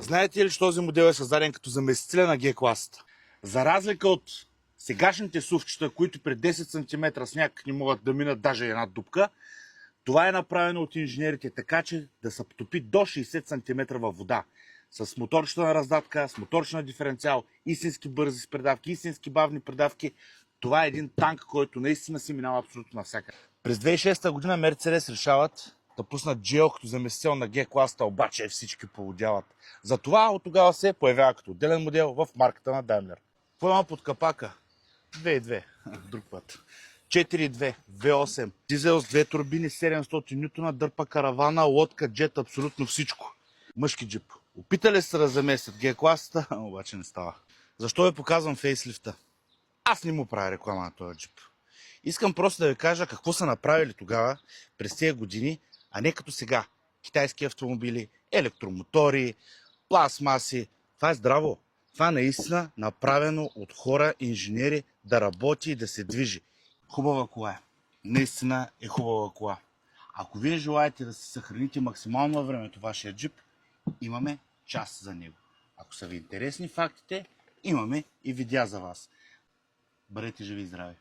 Знаете ли, че този модел е създаден като заместителя на G-класата? За разлика от сегашните сувчета, които при 10 см сняг не могат да минат даже една дупка, това е направено от инженерите така, че да се потопи до 60 см във вода. С моторчета раздатка, с моторчна диференциал, истински бързи предавки, истински бавни предавки. Това е един танк, който наистина си минава абсолютно навсякъде. През 2006 година Мерцедес решават да пуснат GL като заместител на G-класата, обаче всички полудяват. Затова от тогава се появява като отделен модел в марката на Daimler. Какво има под капака? 2.2, друг път. 4.2, V8, дизел с две турбини, 700 нютона, дърпа каравана, лодка, джет, абсолютно всичко. Мъжки джип. Опитали се да заместят G-класата, обаче не става. Защо ви показвам фейслифта? Аз не му правя реклама на този джип. Искам просто да ви кажа какво са направили тогава, през тези години, а не като сега. Китайски автомобили, електромотори, пластмаси. Това е здраво. Това наистина направено от хора, инженери, да работи и да се движи. Хубава кола е. Наистина е хубава кола. Ако вие желаете да се съхраните максимално във времето вашия джип, имаме час за него. Ако са ви интересни фактите, имаме и видеа за вас. Бъдете живи и здрави!